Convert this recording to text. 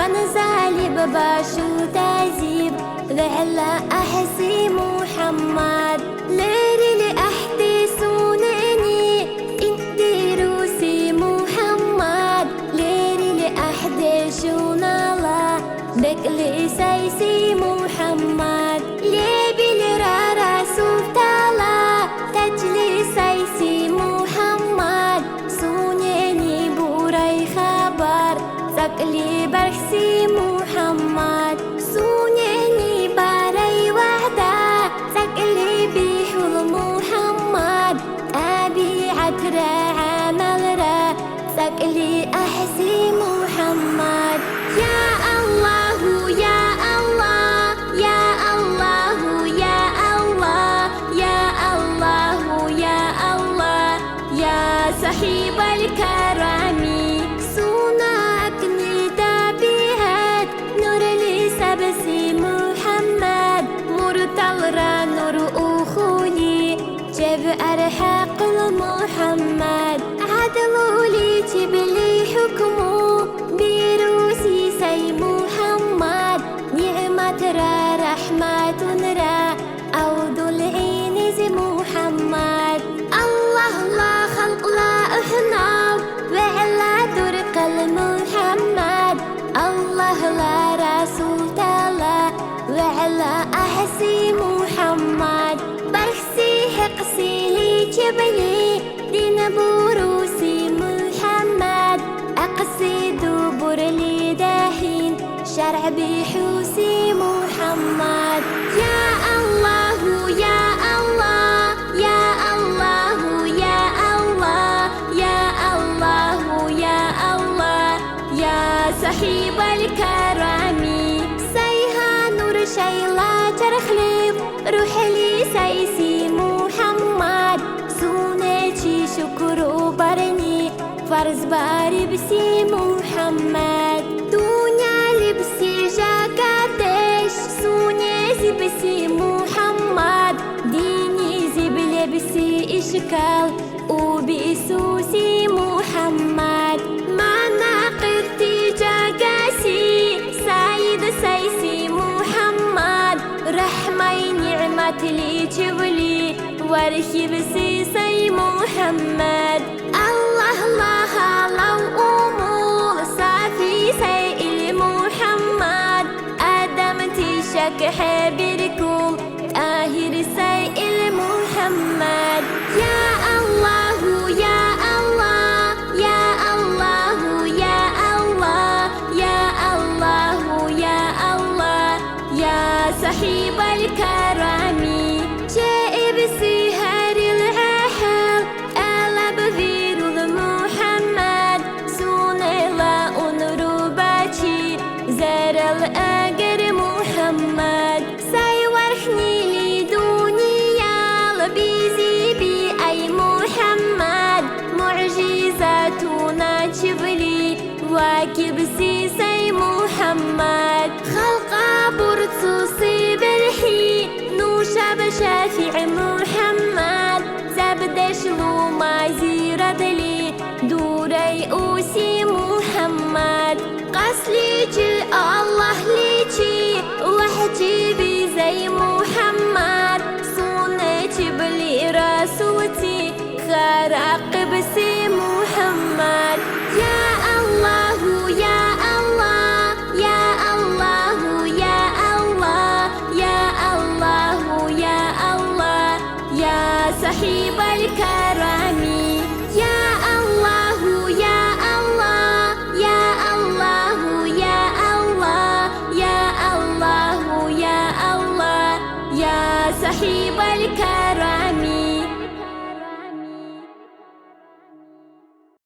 فنزالي بباشو تازيب ذعلا أحسي محمد ليري لأحدي سونيني إنتي روسي محمد ليري لأحدي شونالا بكلي سايسي محمد ليبي لرارا سوتالا تجلي سايسي محمد سونيني بوراي خبر سكلي برسي محمد سونيني باري وعدا سكلي بيحول محمد أبي عترا عمل را سكلي أحسي محمد يا الله يا الله يا الله يا الله يا الله يا الله يا صاحب الكرم سونك ندابيهات نور لسبسي محمد مرتلرا نور أخولي جب أرحق محمد عدلوا لي تبلي حكمه بروسي سي محمد نعمة را رحمة را أود العين زي محمد الله لا خلق لا أحناب وعلى درق المحمد الله لا رسول تلا وعلى أحسي محمد برسي حقسي لي جبلي دين بروسي محمد أقصد دبر لي داهين شرع بحوسي محمد يا الله يا الله يا الله يا الله يا الله يا الله يا صاحب الكرم سيها نور شيلا ترخليف روح لي سيسي محمد سونتي شكر برني فرز باري بسي محمد دنيا لبسي جاكاتش سوني زبسي محمد ديني زبل بسي إشكال وبإسوسي محمد ما ناقرتي جاكاسي سايد سايسي محمد رحمي نعمة لي جبلي ورخي بسي سي محمد الله الله لو أمور صافي سيئل محمد آدم تشك حبركم آهر سيئل محمد يا الله يا الله يا الله يا الله يا الله يا الله يا صاحب الكرم جاء بسهر العحل ألا بذير محمد سوني لا أنرباتي زار الأجر محمد سيورحني لي دنيا لبيزي بي أي محمد معجزاتنا جبلي واكبسي سي محمد خلقا برتصي بالحي نوشا بشافع محمد زبدش لو ما زيرد لي دوري أوسي محمد قصلي جل الله ليتي وحجي بي زي محمد